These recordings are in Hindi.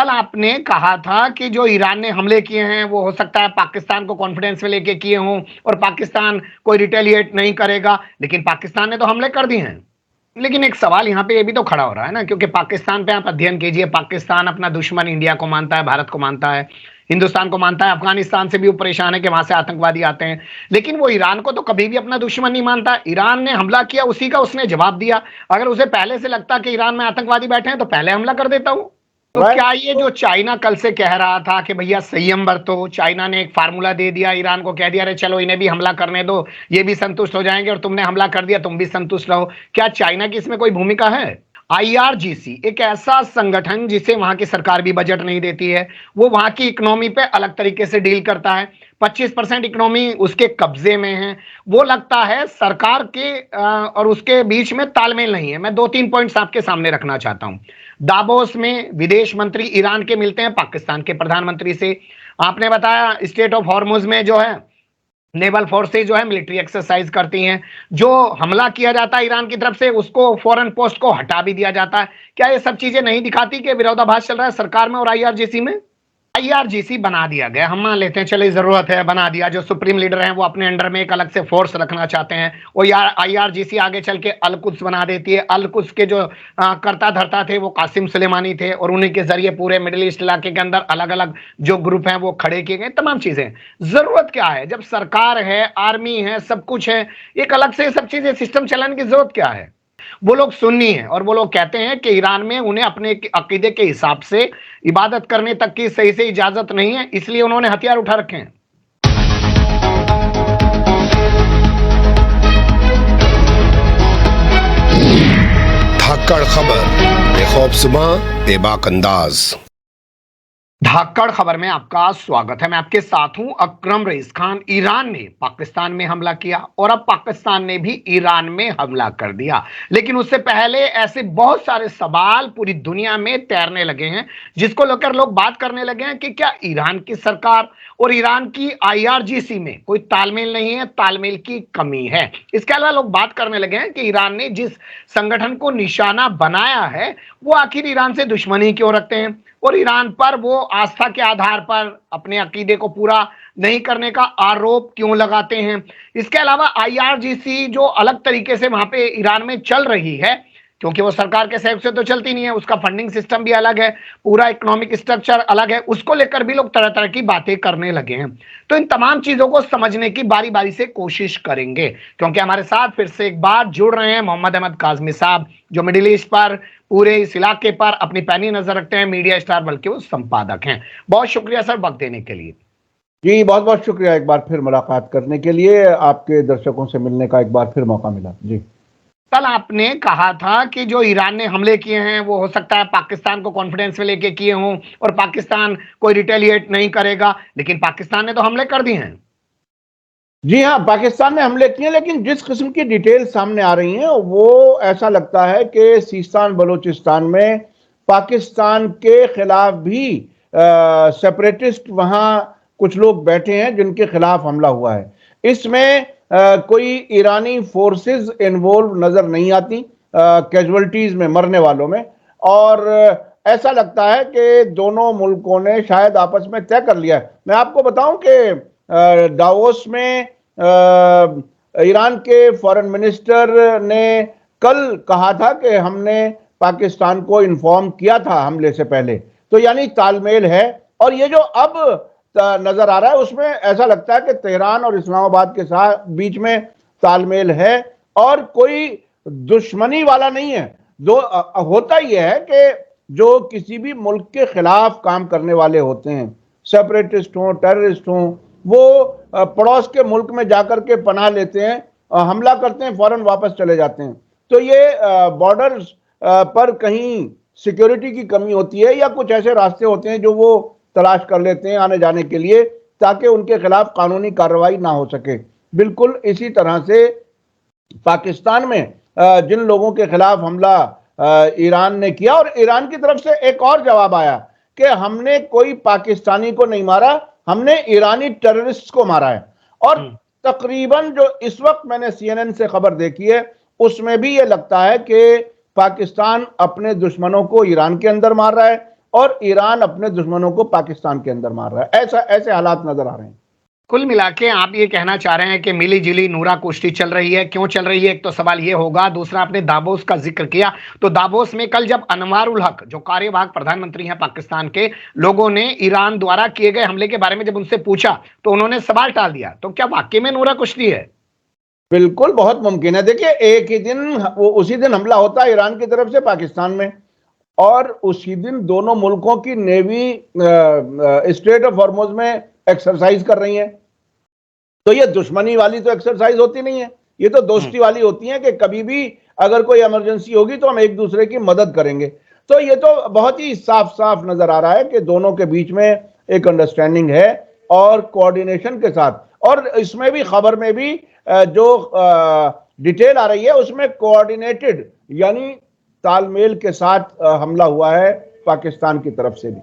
कल आपने कहा था कि जो ईरान ने हमले किए हैं वो हो सकता है पाकिस्तान को कॉन्फिडेंस में लेके किए हों और पाकिस्तान कोई रिटेलिएट नहीं करेगा, लेकिन पाकिस्तान ने तो हमले कर दिए हैं। लेकिन एक सवाल यहाँ पे ये भी तो खड़ा हो रहा है ना, क्योंकि पाकिस्तान पे आप अध्ययन कीजिए, पाकिस्तान अपना दुश्मन इंडिया को मानता है, भारत को मानता है, हिंदुस्तान को मानता है, अफगानिस्तान से भी वो परेशान है कि वहां से आतंकवादी आते हैं, लेकिन वो ईरान को तो कभी भी अपना दुश्मन नहीं मानता। ईरान ने हमला किया, उसी का उसने जवाब दिया। अगर उसे पहले से लगता कि ईरान में आतंकवादी बैठे हैं तो पहले हमला कर देता हूं। तो क्या ये जो चाइना कल से कह रहा था कि भैया संयम बरतो, चाइना ने एक फार्मूला दे दिया, ईरान को कह दिया अरे चलो इन्हें भी हमला करने दो, ये भी संतुष्ट हो जाएंगे और तुमने हमला कर दिया तुम भी संतुष्ट रहो, क्या चाइना की इसमें कोई भूमिका है? आईआरजीसी एक ऐसा संगठन जिसे वहां की सरकार भी बजट नहीं देती है, वो वहां की इकोनॉमी पे अलग तरीके से डील करता है, 25% इकोनॉमी उसके कब्जे में है। वो लगता है सरकार के और उसके बीच में तालमेल नहीं है। मैं 2-3 पॉइंट्स आपके सामने रखना चाहता हूं। दावोस में विदेश मंत्री ईरान के मिलते हैं पाकिस्तान के प्रधानमंत्री से। आपने बताया स्टेट ऑफ हॉर्मुज में जो है नेवल फोर्सेज जो है मिलिट्री एक्सरसाइज करती हैं। जो हमला किया जाता है ईरान की तरफ से उसको फॉरेन पोस्ट को हटा भी दिया जाता है। क्या ये सब चीजें नहीं दिखाती कि विरोधाभास चल रहा है सरकार में और आईआरजीसी में? आईआरजीसी बना दिया गया, हम मान लेते हैं चले जरूरत है, बना दिया। जो सुप्रीम लीडर हैं वो अपने अंडर में एक अलग से फोर्स रखना चाहते हैं, वो यार आईआरजीसी आगे चल के अल कुद्स बना देती है। अल कुद्स के जो कर्ता धर्ता थे वो कासिम सुलेमानी थे और उन्हीं के जरिए पूरे मिडिल ईस्ट इलाके के अंदर अलग अलग जो ग्रुप हैं वो खड़े किए गए। तमाम चीजें, जरूरत क्या है जब सरकार है, आर्मी है, सब कुछ है, एक अलग से सब चीजें सिस्टम चलाने की जरूरत क्या है? वो लोग सुन्नी हैं और वो लोग कहते हैं कि ईरान में उन्हें अपने अकीदे के हिसाब से इबादत करने तक की सही से इजाजत नहीं है, इसलिए उन्होंने हथियार उठा रखे हैं। धाकड़ खबर, बेखौफज़ुबां, बेबाक अंदाज। धाकड़ खबर में आपका स्वागत है। मैं आपके साथ हूं अकरम रईस खान। ईरान ने पाकिस्तान में हमला किया और अब पाकिस्तान ने भी ईरान में हमला कर दिया, लेकिन उससे पहले ऐसे बहुत सारे सवाल पूरी दुनिया में तैरने लगे हैं जिसको लेकर लोग बात करने लगे हैं कि क्या ईरान की सरकार और ईरान की आईआरजीसी में कोई तालमेल नहीं है, तालमेल की कमी है। इसके अलावा लोग बात करने लगे हैं कि ईरान ने जिस संगठन को निशाना बनाया है वो आखिर ईरान से दुश्मनी क्यों रखते हैं और ईरान पर वो आस्था के आधार पर अपने अकीदे को पूरा नहीं करने का आरोप क्यों लगाते हैं। इसके अलावा आईआरजीसी जो अलग तरीके से वहां पे ईरान में चल रही है, क्योंकि वो सरकार के सहयोग से तो चलती नहीं है, उसका फंडिंग सिस्टम भी अलग है, पूरा इकोनॉमिक स्ट्रक्चर अलग है, उसको लेकर भी लोग तरह तरह की बातें करने लगे हैं। तो इन तमाम चीजों को समझने की बारी बारी से कोशिश करेंगे, क्योंकि हमारे साथ फिर से एक बार जुड़ रहे हैं मोहम्मद अहमद काज़मी साहब, जो मिडिल ईस्ट पर, पूरे इस इलाके पर अपनी पैनी नजर रखते हैं, मीडिया स्टार बल्कि वो संपादक हैं। बहुत शुक्रिया सर वक्त देने के लिए। जी बहुत बहुत शुक्रिया, एक बार फिर मुलाकात करने के लिए, आपके दर्शकों से मिलने का एक बार फिर मौका मिला। जी कल आपने कहा था कि जो ईरान ने हमले किए हैं वो हो सकता है पाकिस्तान को कॉन्फिडेंस में लेके किए हों और पाकिस्तान कोई रिटेलिएट नहीं करेगा, लेकिन पाकिस्तान ने तो हमले कर दिए हैं। जी हाँ, पाकिस्तान ने हमले किए, लेकिन जिस किस्म की डिटेल सामने आ रही हैं वो ऐसा लगता है कि सीस्तान बलूचिस्तान में पाकिस्तान के खिलाफ भी सेपरेटिस्ट वहां कुछ लोग बैठे हैं जिनके खिलाफ हमला हुआ है। इसमें कोई ईरानी फोर्सेस इन्वॉल्व नजर नहीं आती कैजुअल्टीज में, मरने वालों में, और ऐसा लगता है कि दोनों मुल्कों ने शायद आपस में तय कर लिया है। मैं आपको बताऊं कि दावोस में ईरान के फॉरेन मिनिस्टर ने कल कहा था कि हमने पाकिस्तान को इन्फॉर्म किया था हमले से पहले, तो यानी तालमेल है। और ये जो अब नजर आ रहा है उसमें ऐसा लगता है कि तेहरान और इस्लामाबाद के साथ बीच में तालमेल है और कोई दुश्मनी वाला नहीं है। जो होता ही है कि जो किसी भी मुल्क के खिलाफ काम करने वाले होते हैं, सेपरेटिस्ट हों, टेररिस्ट हों, वो पड़ोस के मुल्क में जाकर के पनाह लेते हैं, हमला करते हैं, फौरन वापस चले जाते हैं। तो ये बॉर्डर्स पर कहीं सिक्योरिटी की कमी होती है या कुछ ऐसे रास्ते होते हैं जो वो तलाश कर लेते हैं आने जाने के लिए, ताकि उनके खिलाफ कानूनी कार्रवाई ना हो सके। बिल्कुल इसी तरह से पाकिस्तान में जिन लोगों के खिलाफ हमला ईरान ने किया, और ईरान की तरफ से एक और जवाब आया कि हमने कोई पाकिस्तानी को नहीं मारा, हमने ईरानी टेररिस्ट को मारा है। और तकरीबन जो इस वक्त मैंने CNN से खबर देखी है उसमें भी ये लगता है कि पाकिस्तान अपने दुश्मनों को ईरान के अंदर मार रहा है और ईरान अपने दुश्मनों को पाकिस्तान के अंदर मार रहा है। ऐसे हालात नजर आ रहे हैं। कुल मिला के आप ये कहना चाह रहे हैं कि मिली जुली नूरा कुश्ती चल रही है। क्यों चल रही है, एक तो सवाल ये होगा। दूसरा, आपने दावोस का जिक्र किया, तो दावोस में कल जब अनवारुल हक जो कार्यवाहक प्रधानमंत्री हैं पाकिस्तान के, लोगों ने ईरान द्वारा किए गए हमले के बारे में जब उनसे पूछा तो उन्होंने सवाल टाल दिया। तो क्या वाकई में नूरा कुश्ती है? बिल्कुल, बहुत मुमकिन है। देखिए, एक ही दिन उसी दिन हमला होता है ईरान की तरफ से पाकिस्तान में, और उसी दिन दोनों मुल्कों की नेवी स्ट्रेट ऑफ हॉर्मुज में एक्सरसाइज कर रही है। तो ये दुश्मनी वाली तो एक्सरसाइज होती नहीं है, ये तो दोस्ती वाली होती है कि कभी भी अगर कोई इमरजेंसी होगी तो हम एक दूसरे की मदद करेंगे। तो ये तो बहुत ही साफ साफ नजर आ रहा है कि दोनों के बीच में एक अंडरस्टैंडिंग है और कोऑर्डिनेशन के साथ। और इसमें भी, खबर में भी जो डिटेल आ रही है उसमें कोऑर्डिनेटेड यानी तालमेल के साथ हमला हुआ है पाकिस्तान की तरफ से भी।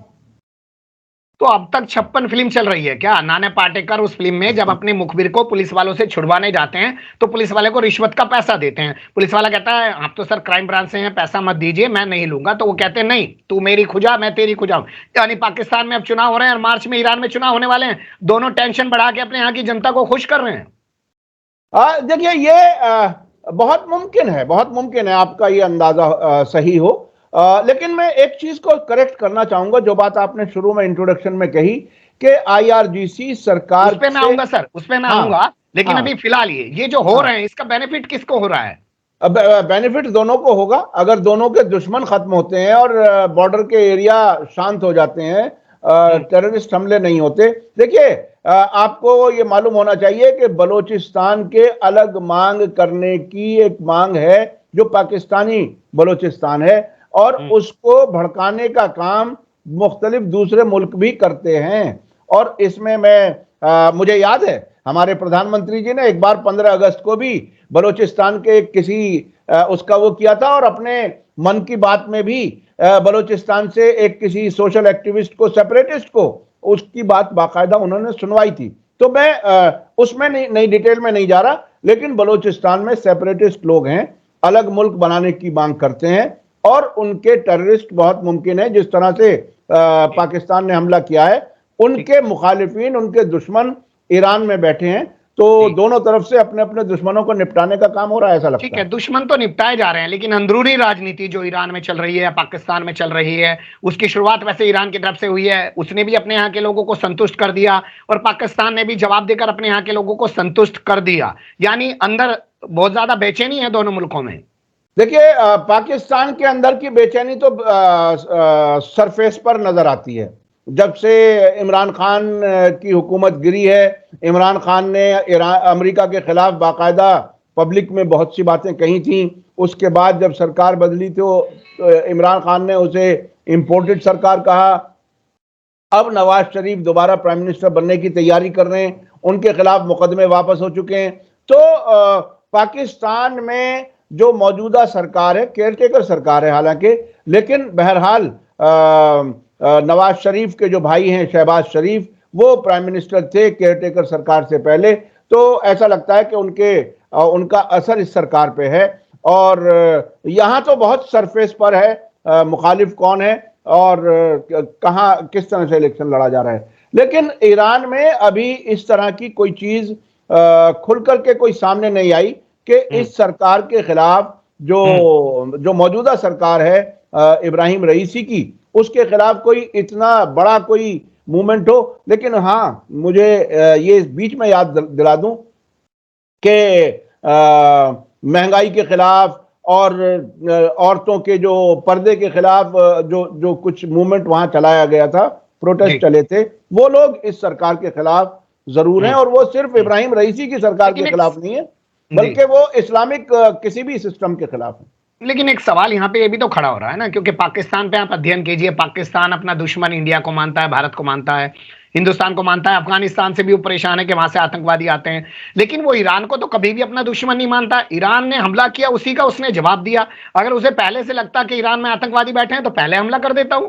तो अब तक 56 फिल्म चल रही है क्या? नाना पाटेकर उस फिल्म में जब अपने मुखबिर को पुलिस वालों से छुड़वाने जाते हैं तो पुलिस वाले को रिश्वत का पैसा देते हैं। पुलिस वाला कहता है आप तो सर क्राइम ब्रांच से हैं, पैसा मत दीजिए, मैं नहीं लूंगा। तो वो कहते हैं नहीं, तू मेरी खुजा मैं तेरी खुजा। यानी पाकिस्तान में अब चुनाव हो रहे हैं और मार्च में ईरान में चुनाव होने वाले हैं। दोनों टेंशन बढ़ा के अपने यहाँ की जनता को खुश कर रहे हैं। देखिए, ये बहुत मुमकिन है, बहुत मुमकिन है आपका ये अंदाजा सही हो। लेकिन मैं एक चीज को करेक्ट करना चाहूंगा, जो बात आपने शुरू में इंट्रोडक्शन में कही कि आईआरजीसी सरकार उस पे मैं आऊंगा सर, उस पे मैं आऊंगा। लेकिन अभी फिलहाल ये जो हो रहे हैं, इसका बेनिफिट किसको हो रहा है? अब बेनिफिट दोनों को होगा। अगर दोनों के दुश्मन खत्म होते हैं और बॉर्डर के एरिया शांत हो जाते हैं, टेररिस्ट हमले नहीं होते। देखिए, आपको ये मालूम होना चाहिए कि बलोचिस्तान के अलग मांग करने की एक मांग है जो पाकिस्तानी बलोचिस्तान है, और उसको भड़काने का काम मुख्तलिफ दूसरे मुल्क भी करते हैं। और इसमें मुझे याद है हमारे प्रधानमंत्री जी ने एक बार 15 अगस्त को भी बलोचिस्तान के किसी उसका वो किया था, और अपने मन की बात में भी बलोचिस्तान से एक किसी सोशल एक्टिविस्ट को, सेपरेटिस्ट को, उसकी बात बाकायदा उन्होंने सुनवाई थी। तो मैं उसमें नहीं डिटेल में नहीं जा रहा, लेकिन बलोचिस्तान में सेपरेटिस्ट लोग हैं, अलग मुल्क बनाने की मांग करते हैं, और उनके टेररिस्ट बहुत मुमकिन है, जिस तरह से पाकिस्तान ने हमला किया है, उनके मुखालिफिन, उनके दुश्मन ईरान में बैठे हैं। तो दोनों तरफ से अपने अपने दुश्मनों को निपटाने का काम हो रहा है, ऐसा लगता है। ठीक है, दुश्मन तो निपटाए जा रहे हैं, लेकिन अंदरूनी राजनीति जो ईरान में चल रही है, पाकिस्तान में चल रही है, उसकी शुरुआत वैसे ईरान की तरफ से हुई है। उसने भी अपने यहाँ के लोगों को संतुष्ट कर दिया और पाकिस्तान ने भी जवाब देकर अपने यहाँ के लोगों को संतुष्ट कर दिया। यानी अंदर बहुत ज्यादा बेचैनी है दोनों मुल्कों में। देखिए, पाकिस्तान के अंदर की बेचैनी तो सरफेस पर नजर आती है। जब से इमरान खान की हुकूमत गिरी है, इमरान खान ने अमेरिका के खिलाफ बाकायदा पब्लिक में बहुत सी बातें कही थी। उसके बाद जब सरकार बदली तो इमरान खान ने उसे इंपोर्टेड सरकार कहा। अब नवाज शरीफ दोबारा प्राइम मिनिस्टर बनने की तैयारी कर रहे हैं, उनके खिलाफ मुकदमे वापस हो चुके हैं। तो पाकिस्तान में जो मौजूदा सरकार है, केयरटेकर सरकार है हालांकि, लेकिन बहरहाल नवाज शरीफ के जो भाई हैं शहबाज शरीफ, वो प्राइम मिनिस्टर थे केयरटेकर सरकार से पहले। तो ऐसा लगता है कि उनका असर इस सरकार पे है। और यहाँ तो बहुत सरफेस पर है मुखालिफ कौन है और कहाँ किस तरह से इलेक्शन लड़ा जा रहा है। लेकिन ईरान में अभी इस तरह की कोई चीज खुल करके कोई सामने नहीं आई कि इस सरकार के खिलाफ जो मौजूदा सरकार है इब्राहिम रईसी की, उसके खिलाफ कोई इतना बड़ा कोई मूवमेंट हो। लेकिन हाँ, मुझे ये बीच में याद दिला दूं कि महंगाई के खिलाफ और औरतों के जो पर्दे के खिलाफ जो कुछ मूवमेंट वहां चलाया गया था, प्रोटेस्ट चले थे, वो लोग इस सरकार के खिलाफ जरूर हैं। और वो सिर्फ इब्राहिम रईसी की सरकार के खिलाफ नहीं है, बल्कि वो इस्लामिक किसी भी सिस्टम के खिलाफ है। लेकिन एक सवाल यहाँ पे ये भी तो खड़ा हो रहा है ना, क्योंकि पाकिस्तान पे आप अध्ययन कीजिए। पाकिस्तान अपना दुश्मन इंडिया को मानता है, भारत को मानता है, हिंदुस्तान को मानता है। अफगानिस्तान से भी वो परेशान है कि वहां से आतंकवादी आते हैं। लेकिन वो ईरान को तो कभी भी अपना दुश्मन नहीं मानता। ईरान ने हमला किया, उसी का उसने जवाब दिया। अगर उसे पहले से लगता कि ईरान में आतंकवादी बैठे हैं तो पहले हमला कर देता हूं।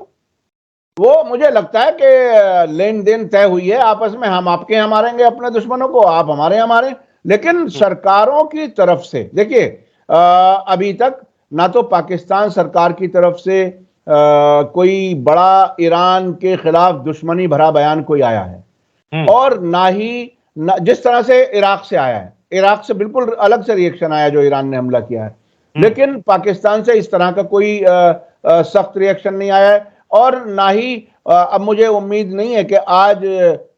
वो मुझे लगता है कि लेन देन तय हुई है आपस में, हम आपके यहाँ मारेंगे अपने दुश्मनों को, आप हमारे यहाँ मारें। लेकिन सरकारों की तरफ से देखिए, अभी तक ना तो पाकिस्तान सरकार की तरफ से कोई बड़ा ईरान के खिलाफ दुश्मनी भरा बयान कोई आया है, और ना ही जिस तरह से इराक से आया है, इराक से बिल्कुल अलग से रिएक्शन आया जो ईरान ने हमला किया है, लेकिन पाकिस्तान से इस तरह का कोई सख्त रिएक्शन नहीं आया है। और ना ही अब मुझे उम्मीद नहीं है कि आज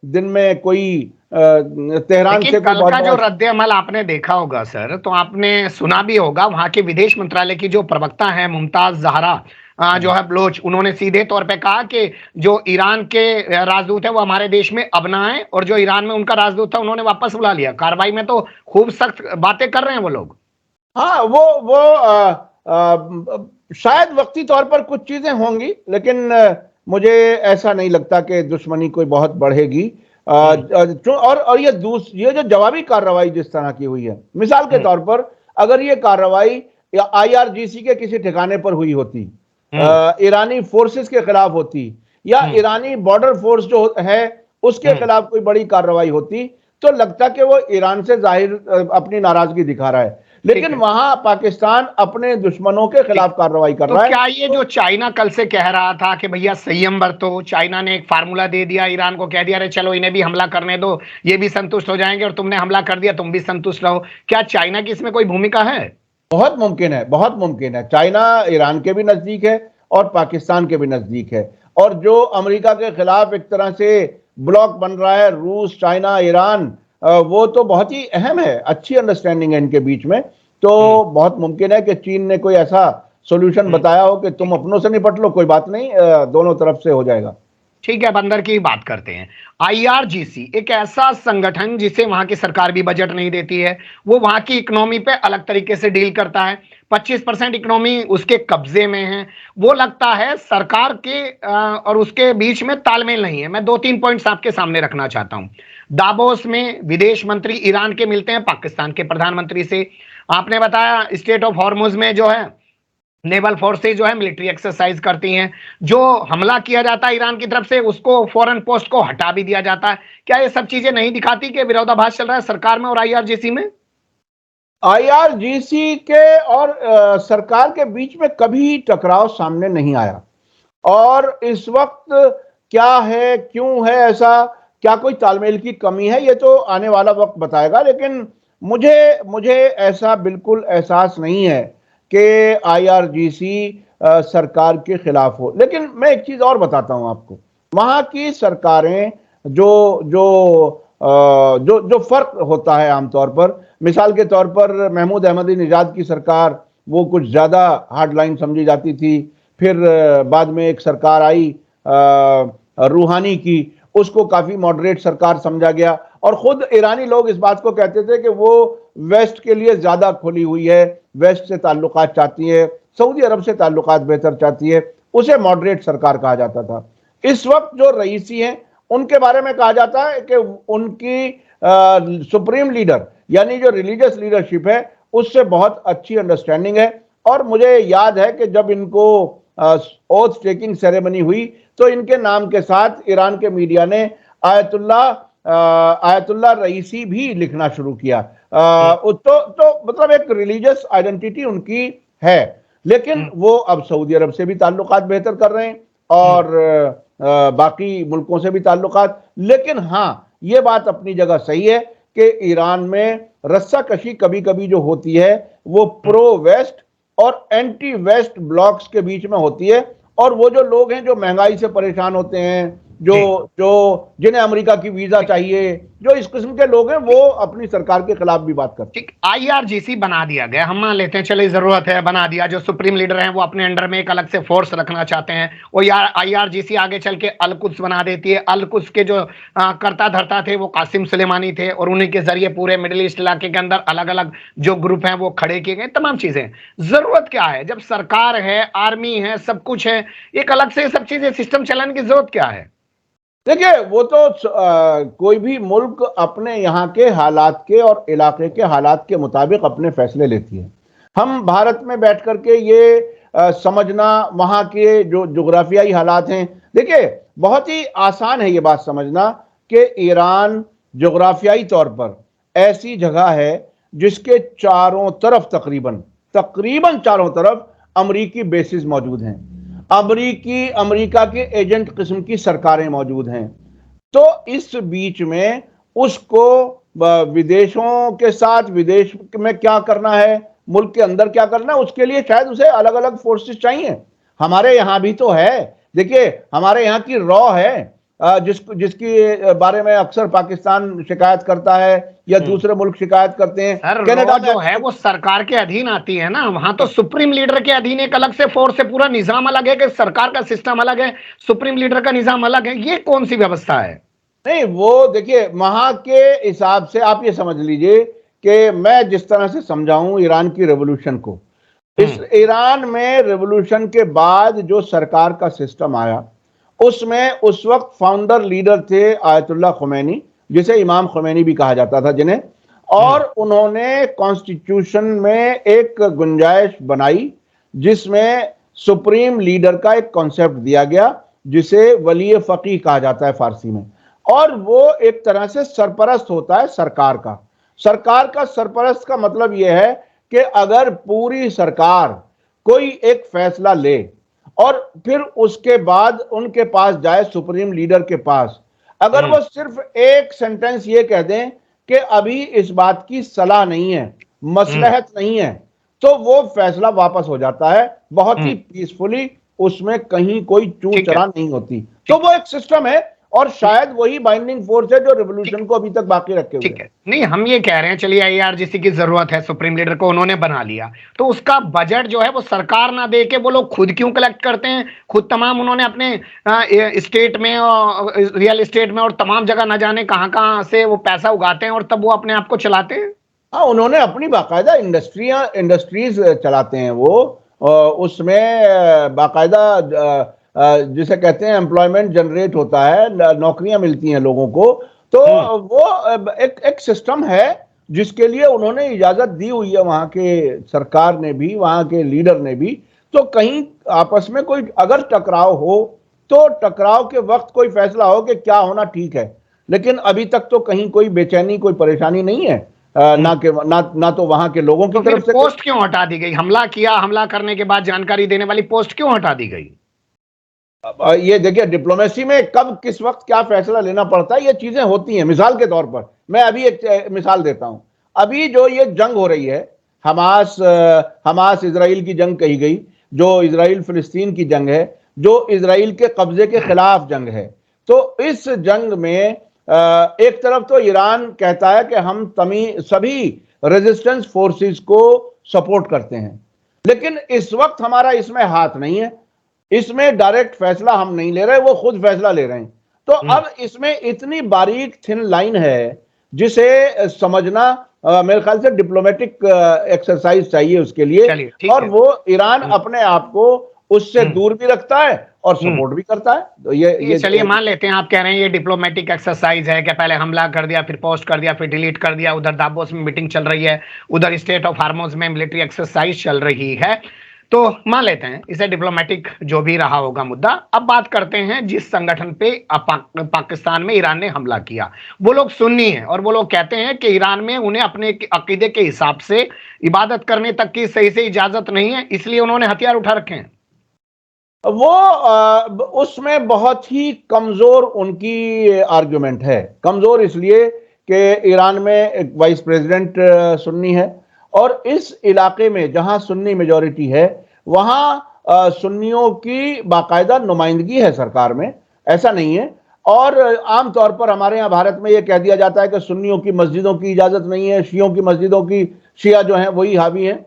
दिन में कोई तेहरान से कल का जो रद्द अमल आपने देखा होगा सर, तो आपने सुना भी होगा वहां के विदेश मंत्रालय की जो प्रवक्ता है मुमताज जहरा जो है बलोच, उन्होंने सीधे तौर पे कहा कि जो ईरान के राजदूत है वो हमारे देश में अब ना आए, और जो ईरान में उनका राजदूत था उन्होंने वापस बुला लिया। कार्रवाई में तो खूब सख्त बातें कर रहे हैं वो लोग। हाँ, वो शायद वक्ती तौर पर कुछ चीजें होंगी, लेकिन मुझे ऐसा नहीं लगता कि दुश्मनी कोई बहुत बढ़ेगी। और ये जो जवाबी कार्रवाई जिस तरह की हुई है, मिसाल के तौर पर अगर ये कार्रवाई IRGC के किसी ठिकाने पर हुई होती, ईरानी फोर्सेस के खिलाफ होती, या ईरानी बॉर्डर फोर्स जो है उसके खिलाफ कोई बड़ी कार्रवाई होती, तो लगता कि वो ईरान से जाहिर अपनी नाराजगी दिखा रहा है। लेकिन वहां पाकिस्तान अपने दुश्मनों के खिलाफ कार्रवाई कर रहा है। क्या ये जो चाइना कल से कह रहा था कि भैया संयम बरतो, चाइना ने एक फार्मूला दे दिया ईरान को, कह दिया अरे चलो इन्हें भी हमला करने दो, ये भी संतुष्ट हो जाएंगे, और तुमने हमला कर दिया तुम भी संतुष्ट रहो, क्या चाइना की इसमें कोई भूमिका है? बहुत मुमकिन है, बहुत मुमकिन है। चाइना ईरान के भी नजदीक है और पाकिस्तान के भी नजदीक है, और जो अमेरिका के खिलाफ एक तरह से ब्लॉक बन रहा है, रूस, चाइना, ईरान, वो तो बहुत ही अहम है। अच्छी अंडरस्टैंडिंग है इनके बीच में, तो बहुत मुमकिन है कि चीन ने कोई ऐसा सॉल्यूशन बताया हो कि तुम अपनों से निपट लो, कोई बात नहीं, दोनों तरफ से हो जाएगा। ठीक है, अब अंदर की बात करते हैं। IRGC एक ऐसा संगठन जिसे वहां की सरकार भी बजट नहीं देती है, वो वहां की इकोनॉमी पे अलग तरीके से डील करता है। 25% इकोनॉमी उसके कब्जे में है। वो लगता है सरकार के और उसके बीच में तालमेल नहीं है। मैं 2-3 पॉइंट्स आपके सामने रखना चाहता हूं। दावोस में विदेश मंत्री ईरान के मिलते हैं पाकिस्तान के प्रधानमंत्री से। आपने बताया स्टेट ऑफ हॉर्मुज में जो है नेवल फोर्सेज जो है मिलिट्री एक्सरसाइज करती हैं। जो हमला किया जाता है ईरान की तरफ से उसको फॉरेन पोस्ट को हटा भी दिया जाता है। क्या ये सब चीजें नहीं दिखाती कि विरोधाभास चल रहा है सरकार में और IRGC में? IRGC के और सरकार के बीच में कभी टकराव सामने नहीं आया, और इस वक्त क्या है, क्यों है ऐसा, क्या कोई तालमेल की कमी है, ये तो आने वाला वक्त बताएगा। लेकिन मुझे ऐसा बिल्कुल एहसास नहीं है कि IRGC सरकार के खिलाफ हो। लेकिन मैं एक चीज और बताता हूं आपको, वहां की सरकारें जो फर्क होता है आमतौर पर, मिसाल के तौर पर महमूद अहमदीनेजाद की सरकार वो कुछ ज्यादा हार्ड लाइन समझी जाती थी। फिर बाद में एक सरकार आई रूहानी की, उसको काफी मॉडरेट सरकार समझा गया, और खुद ईरानी लोग इस बात को कहते थे कि वो वेस्ट के लिए ज्यादा खुली हुई है, वेस्ट से ताल्लुकात चाहती है, सऊदी अरब से ताल्लुकात बेहतर चाहती है, उसे मॉडरेट सरकार कहा जाता था। इस वक्त जो रईसी हैं उनके बारे में कहा जाता है कि उनकी सुप्रीम लीडर यानी जो रिलीजियस लीडरशिप है उससे बहुत अच्छी अंडरस्टैंडिंग है। और मुझे याद है कि जब इनको ओथ टेकिंग सेरेमनी हुई तो इनके नाम के साथ ईरान के मीडिया ने आयतुल्ला रईसी भी लिखना शुरू किया। तो मतलब एक रिलीजियस आइडेंटिटी उनकी है। लेकिन वो अब सऊदी अरब से भी ताल्लुकात बेहतर कर रहे हैं और बाकी मुल्कों से भी ताल्लुकात। लेकिन हाँ, ये बात अपनी जगह सही है कि ईरान में रस्साकशी कभी कभी जो होती है वो प्रो वेस्ट और एंटी वेस्ट ब्लॉक्स के बीच में होती है। और वो जो लोग हैं जो महंगाई से परेशान होते हैं, जो जिन्हें अमेरिका की वीजा चाहिए, जो इस किस्म के लोग हैं, वो अपनी सरकार के खिलाफ भी बात करते हैं। ठीक, IRGC बना दिया गया, हम मान लेते हैं चले जरूरत है, बना दिया। जो सुप्रीम लीडर हैं वो अपने अंडर में एक अलग से फोर्स रखना चाहते हैं, और यार IRGC आगे चल के अल-कुद्स बना देती है। अल-कुद्स के जो करता धरता थे वो कासिम सुलेमानी थे, और उन्हीं के जरिए पूरे मिडिल ईस्ट इलाके के अंदर अलग अलग जो ग्रुप हैं वो खड़े किए गए। तमाम चीजें, जरूरत क्या है जब सरकार है, आर्मी है, सब कुछ है, एक अलग से सब चीजें सिस्टम चलाने की जरूरत क्या है? देखिए, वो तो कोई भी मुल्क अपने यहाँ के हालात के और इलाके के हालात के मुताबिक अपने फैसले लेती है। हम भारत में बैठ करके ये समझना वहाँ के जो जोग्राफियाई हालात हैं, देखिए बहुत ही आसान है ये बात समझना कि ईरान जोग्राफियाई तौर पर ऐसी जगह है जिसके चारों तरफ तकरीबन चारों तरफ अमरीकी बेसिस मौजूद हैं। अमेरिका के एजेंट किस्म की सरकारें मौजूद हैं। तो इस बीच में उसको विदेशों के साथ, विदेश में क्या करना है, मुल्क के अंदर क्या करना है, उसके लिए शायद उसे अलग अलग फोर्सेस चाहिए। हमारे यहां भी तो है, देखिए हमारे यहाँ की रॉ है, जिसकी बारे में अक्सर पाकिस्तान शिकायत करता है या दूसरे मुल्क शिकायत करते हैं। सर कनाडा जो है वो सरकार के अधीन आती है ना, वहां तो सुप्रीम लीडर के अधीन एक अलग से फोर्स है, पूरा निजाम अलग है कि सरकार का सिस्टम अलग है, सुप्रीम लीडर का निजाम अलग है। ये कौन सी व्यवस्था है? नहीं, वो देखिए वहां के हिसाब से आप ये समझ लीजिए कि मैं जिस तरह से समझाऊं ईरान की रेवोल्यूशन को, इस ईरान में रेवोल्यूशन के बाद जो सरकार का सिस्टम आया, उसमें उस वक्त फाउंडर लीडर थे आयतुल्लाह खुमैनी, जिसे इमाम खुमैनी भी कहा जाता था जिन्हें, और उन्होंने कॉन्स्टिट्यूशन में एक गुंजाइश बनाई जिसमें सुप्रीम लीडर का एक कॉन्सेप्ट दिया गया जिसे वली फकीह कहा जाता है फारसी में, और वो एक तरह से सरपरस्त होता है सरकार का। सरकार का सरपरस्त का मतलब यह है कि अगर पूरी सरकार कोई एक फैसला ले और फिर उसके बाद उनके पास जाए, सुप्रीम लीडर के पास, अगर वो सिर्फ एक सेंटेंस ये कह दें कि अभी इस बात की सलाह नहीं है, मसलहत नहीं है, तो वो फैसला वापस हो जाता है बहुत ही पीसफुली, उसमें कहीं कोई चूं चरा नहीं होती। तो वो एक सिस्टम है और शायद वही बाइंडिंग फोर्स है जो रेवोल्यूशन को अभी तक बाकी रखे हुए है। नहीं, हम ये कह रहे हैं चलिए आईआरजीसी की जरूरत है, सुप्रीम लीडर को उन्होंने बना लिया, तो उसका बजट जो है वो सरकार ना दे के वो लोग खुद क्यों कलेक्ट करते हैं? खुद तमाम उन्होंने अपने स्टेट में और रियल एस्टेट में और तमाम जगह न जाने कहां कहां से वो पैसा उगाते हैं और तब वो अपने आप को चलाते हैं। हाँ, उन्होंने अपनी बाकायदा इंडस्ट्रीज चलाते हैं वो, उसमें बाकायदा जिसे कहते हैं एम्प्लॉयमेंट जनरेट होता है, नौकरियां मिलती हैं लोगों को। तो वो एक सिस्टम है जिसके लिए उन्होंने इजाजत दी हुई है, वहां के सरकार ने भी, वहां के लीडर ने भी। तो कहीं आपस में कोई अगर टकराव हो तो टकराव के वक्त कोई फैसला हो कि क्या होना ठीक है, लेकिन अभी तक तो कहीं कोई बेचैनी, कोई परेशानी नहीं है, ना तो वहां के लोगों की तरफ से। पोस्ट क्यों हटा दी गई? हमला किया, हमला करने के बाद जानकारी देने वाली पोस्ट क्यों हटा दी गई? ये देखिए, डिप्लोमेसी में कब किस वक्त क्या फैसला लेना पड़ता है, ये चीजें होती हैं। मिसाल के तौर पर मैं अभी एक मिसाल देता हूं। अभी जो ये जंग हो रही है, हमास इजराइल की जंग कही गई, जो इजराइल फिलिस्तीन की जंग है, जो इजराइल के कब्जे के खिलाफ जंग है। तो इस जंग में एक तरफ तो ईरान कहता है कि हम सभी रेजिस्टेंस फोर्सेस को सपोर्ट करते हैं, लेकिन इस वक्त हमारा इसमें हाथ नहीं है, इसमें डायरेक्ट फैसला हम नहीं ले रहे, वो खुद फैसला ले रहे हैं। तो अब इसमें इतनी बारीक थिन लाइन है जिसे समझना मेरे ख्याल से डिप्लोमेटिक एक्सरसाइज चाहिए उसके लिए, और वो ईरान अपने आप को उससे दूर भी रखता है और सपोर्ट भी करता है। तो ये चलिए मान लेते हैं, आप कह रहे हैं ये डिप्लोमेटिक एक्सरसाइज है कि पहले हमला कर दिया, फिर पोस्ट कर दिया, फिर डिलीट कर दिया, उधर दावोस में मीटिंग चल रही है, उधर स्टेट ऑफ हार्मोज में मिलिट्री एक्सरसाइज चल रही है, तो मान लेते हैं इसे डिप्लोमेटिक जो भी रहा होगा मुद्दा। अब बात करते हैं जिस संगठन पे पाकिस्तान में ईरान ने हमला किया, वो लोग सुन्नी हैं और वो लोग कहते हैं कि ईरान में उन्हें अपने अकीदे के हिसाब से इबादत करने तक की सही से इजाजत नहीं है, इसलिए उन्होंने हथियार उठा रखे हैं। वो उसमें बहुत ही कमजोर उनकी आर्गुमेंट है। कमजोर इसलिए कि ईरान में एक वाइस प्रेसिडेंट सुन्नी है और इस इलाके में जहां सुन्नी मेजॉरिटी है वहां सुन्नियों की बाकायदा नुमाइंदगी है सरकार में, ऐसा नहीं है। और आमतौर पर हमारे यहाँ भारत में यह कह दिया जाता है कि सुन्नियों की मस्जिदों की इजाजत नहीं है, शियों की मस्जिदों की, शिया जो हैं वही हावी हैं।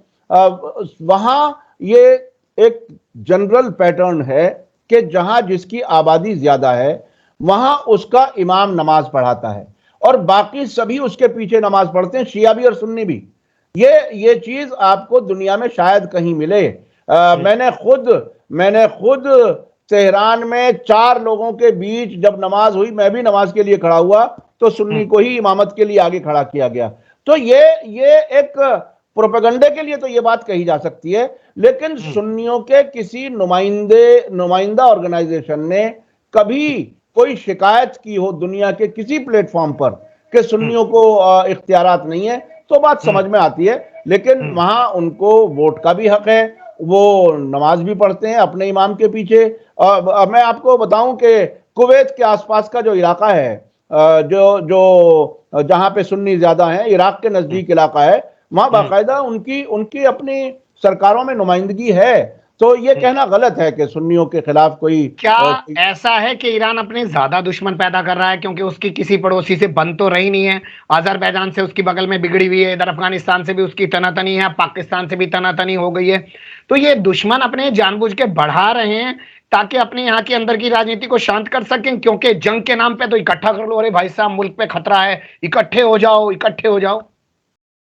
वहां ये एक जनरल पैटर्न है कि जहां जिसकी आबादी ज्यादा है वहां उसका इमाम नमाज पढ़ाता है और बाकी सभी उसके पीछे नमाज पढ़ते हैं, शिया भी और सुन्नी भी। ये चीज आपको दुनिया में शायद कहीं मिले। मैंने खुद तेहरान में 4 लोगों के बीच जब नमाज हुई, मैं भी नमाज के लिए खड़ा हुआ तो सुन्नी को ही इमामत के लिए आगे खड़ा किया गया। तो ये एक प्रोपेगंडे के लिए तो ये बात कही जा सकती है, लेकिन सुन्नियों के किसी नुमाइंदा ऑर्गेनाइजेशन ने कभी कोई शिकायत की हो दुनिया के किसी प्लेटफॉर्म पर कि सुन्नियों को इख्तियारात नहीं है, तो बात समझ में आती है। लेकिन वहां उनको वोट का भी हक है वो नमाज भी पढ़ते हैं अपने इमाम के पीछे। अब मैं आपको बताऊं कि कुवैत के आसपास का जो इलाका है, जो जो जहां पे सुन्नी ज्यादा हैं, इराक के नजदीक इलाका है, वहां बाकायदा उनकी उनकी अपनी सरकारों में नुमाइंदगी है। तो ये कहना गलत है कि सुन्नियों के खिलाफ कोई क्या ऐसा है कि ईरान अपने ज्यादा दुश्मन पैदा कर रहा है, क्योंकि उसकी किसी पड़ोसी से बन तो रही नहीं है। अजरबैजान से उसकी बगल में बिगड़ी हुई है, इधर अफगानिस्तान से भी उसकी तनातनी है, पाकिस्तान से भी तनातनी हो गई है। तो ये दुश्मन अपने जानबूझ के बढ़ा रहे हैं ताकि अपने यहाँ की अंदर की राजनीति को शांत कर सकें, क्योंकि जंग के नाम पे तो इकट्ठा कर लो, अरे भाई साहब मुल्क पे खतरा है, इकट्ठे हो जाओ, इकट्ठे हो जाओ।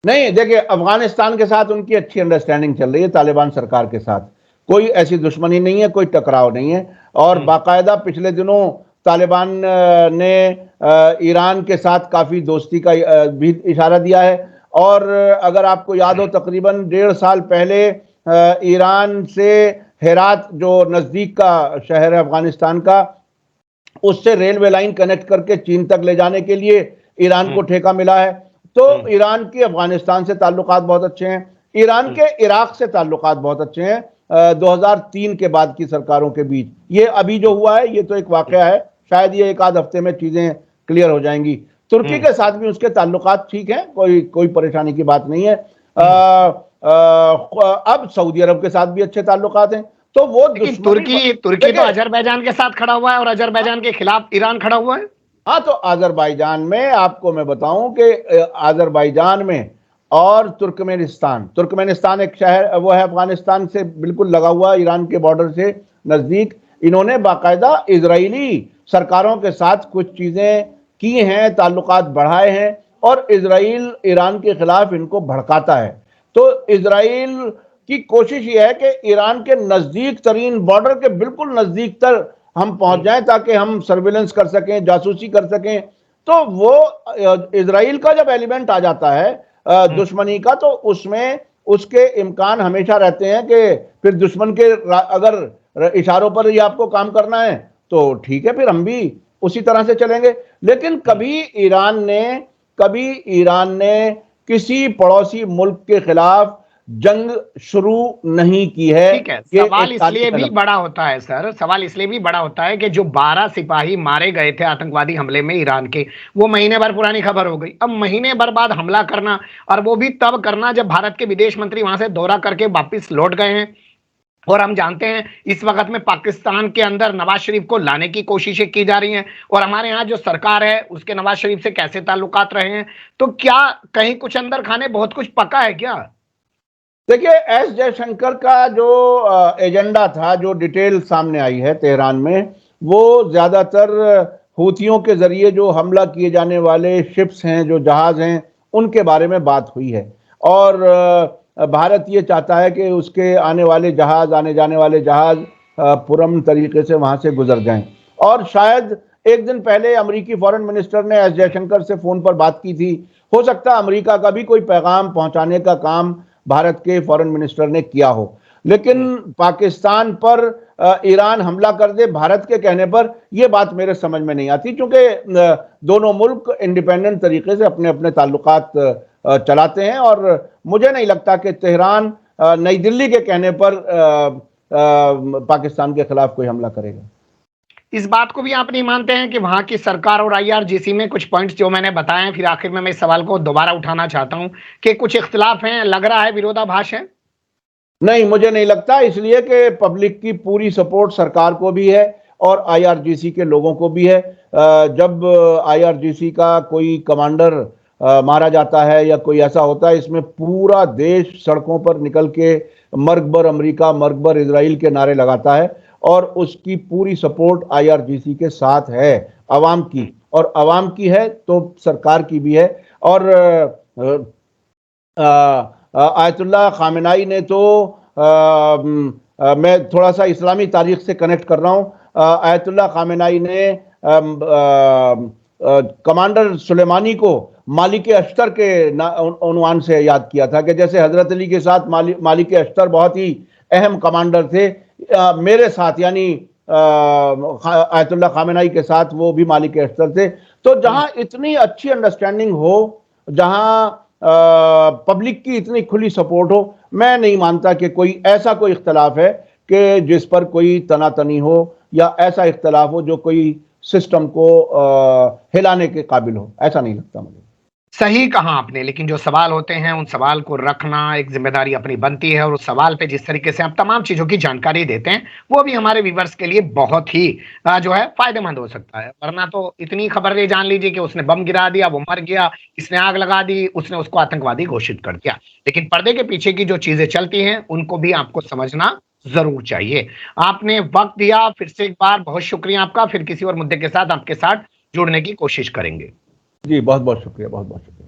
नहीं, देखिए, अफगानिस्तान के साथ उनकी अच्छी अंडरस्टैंडिंग चल रही है, तालिबान सरकार के साथ कोई ऐसी दुश्मनी नहीं है, कोई टकराव नहीं है। और बाकायदा पिछले दिनों तालिबान ने ईरान के साथ काफी दोस्ती का भी इशारा दिया है। और अगर आपको याद हो, तकरीबन 1.5 साल पहले ईरान से हेरात, जो नजदीक का शहर है अफगानिस्तान का, उससे रेलवे लाइन कनेक्ट करके चीन तक ले जाने के लिए ईरान को ठेका मिला है। तो ईरान के अफगानिस्तान से ताल्लुकात बहुत अच्छे हैं, ईरान के इराक से ताल्लुकात बहुत अच्छे हैं 2003 के बाद की सरकारों के बीच। ये अभी जो हुआ है ये तो एक वाकया है, शायद ये एक आध हफ्ते में चीजें क्लियर हो जाएंगी। तुर्की के साथ भी उसके ताल्लुकात ठीक हैं, कोई परेशानी की बात नहीं है। अब सऊदी अरब के साथ भी अच्छे ताल्लुकात हैं। तो वो तुर्की तो अजरबैजान के साथ खड़ा हुआ है और अजरबैजान के खिलाफ ईरान खड़ा हुआ है। हाँ, तो अजरबैजान में आपको मैं बताऊं कि अजरबैजान में और तुर्कमेनिस्तान एक शहर वो है अफगानिस्तान से बिल्कुल लगा हुआ, ईरान के बॉर्डर से नजदीक। इन्होंने बाकायदा इजरायली सरकारों के साथ कुछ चीजें की हैं, ताल्लुकात बढ़ाए हैं, और इजराइल ईरान के खिलाफ इनको भड़काता है। तो इजराइल की कोशिश ये है कि ईरान के नजदीक तरीन बॉर्डर के बिल्कुल नजदीक तक हम पहुंच जाएं ताकि हम सर्विलेंस कर सकें, जासूसी कर सकें। तो वो इजराइल का जब एलिमेंट आ जाता है दुश्मनी का, तो उसमें उसके इम्कान हमेशा रहते हैं कि फिर दुश्मन के अगर इशारों पर ही आपको काम करना है तो ठीक है, फिर हम भी उसी तरह से चलेंगे। लेकिन कभी ईरान ने किसी पड़ोसी मुल्क के खिलाफ जंग शुरू नहीं की है। ठीक है, सवाल इसलिए भी बड़ा होता है सर, सवाल इसलिए भी बड़ा होता है कि जो 12 सिपाही मारे गए थे आतंकवादी हमले में ईरान के, वो महीने भर पुरानी खबर हो गई। अब महीने भर बाद हमला करना, और वो भी तब करना जब भारत के विदेश मंत्री वहां से दौरा करके वापिस लौट गए हैं। और हम जानते हैं इस वक्त में पाकिस्तान के अंदर नवाज शरीफ को लाने की कोशिशें की जा रही हैं, और हमारे यहाँ जो सरकार है उसके नवाज शरीफ से कैसे ताल्लुकात रहे हैं। तो क्या कहीं कुछ अंदर खाने बहुत कुछ पका है क्या? देखिए, एस जयशंकर का जो एजेंडा था, जो डिटेल सामने आई है तेहरान में, वो ज्यादातर हूथियों के जरिए जो हमला किए जाने वाले शिप्स हैं, जो जहाज हैं, उनके बारे में बात हुई है। और भारत ये चाहता है कि उसके आने जाने वाले जहाज पुरअमन तरीके से वहां से गुजर जाएं। और शायद एक दिन पहले अमेरिकी फॉरेन मिनिस्टर ने एस जयशंकर से फोन पर बात की थी। हो सकता है अमेरिका का भी कोई पैगाम पहुंचाने का काम भारत के फॉरेन मिनिस्टर ने किया हो। लेकिन पाकिस्तान पर ईरान हमला कर दे भारत के कहने पर, यह बात मेरे समझ में नहीं आती, क्योंकि दोनों मुल्क इंडिपेंडेंट तरीके से अपने अपने ताल्लुकात चलाते हैं। और मुझे नहीं लगता कि तेहरान नई दिल्ली के कहने पर पाकिस्तान के खिलाफ कोई हमला करेगा। इस बात को भी आप नहीं मानते हैं कि वहां की सरकार और IRGC में कुछ पॉइंट्स जो मैंने बताए हैं, फिर आखिर में मैं इस सवाल को दोबारा उठाना चाहता हूं, कि कुछ इख्तिलाफ हैं, लग रहा है विरोधाभास है? नहीं, मुझे नहीं लगता, इसलिए कि पब्लिक की पूरी सपोर्ट सरकार को भी है और IRGC के लोगों को भी है। जब IRGC का कोई कमांडर मारा जाता है या कोई ऐसा होता है, इसमें पूरा देश सड़कों पर निकल के मर्गबर अमेरिका, मर्गबर इजराइल के नारे लगाता है, और उसकी पूरी सपोर्ट IRGC के साथ है, अवाम की। और अवाम की है तो सरकार की भी है। और आयतुल्लाह खामेनाई ने तो मैं थोड़ा सा इस्लामी तारीख से कनेक्ट कर रहा हूँ, आयतुल्लाह खामेनाई ने कमांडर सुलेमानी को मालिक अश्तर के उन्वान से याद किया था, कि जैसे हजरत अली के साथ मालिक अश्तर बहुत ही अहम कमांडर थे, मेरे साथ यानी आयतुल्लाह खामेनाई के साथ वो भी मालिक अश्तर थे। तो जहां इतनी अच्छी अंडरस्टैंडिंग हो, जहां पब्लिक की इतनी खुली सपोर्ट हो, मैं नहीं मानता कि कोई ऐसा कोई इख्तलाफ है कि जिस पर कोई तनातनी हो या ऐसा इख्तलाफ हो जो कोई सिस्टम को हिलाने के काबिल हो। ऐसा नहीं लगता मुझे। सही कहा आपने, लेकिन जो सवाल होते हैं उन सवाल को रखना एक जिम्मेदारी अपनी बनती है, और उस सवाल पे जिस तरीके से आप तमाम चीजों की जानकारी देते हैं वो भी हमारे व्यूवर्स के लिए बहुत ही जो है फायदेमंद हो सकता है। वरना तो इतनी खबरें जान लीजिए कि उसने बम गिरा दिया, वो मर गया, इसने आग लगा दी, उसने उसको आतंकवादी घोषित कर दिया। लेकिन पर्दे के पीछे की जो चीजें चलती हैं उनको भी आपको समझना जरूर चाहिए। आपने वक्त दिया, फिर से एक बार बहुत शुक्रिया आपका। फिर किसी और मुद्दे के साथ आपके साथ जुड़ने की कोशिश करेंगे। जी बहुत बहुत शुक्रिया, बहुत बहुत शुक्रिया।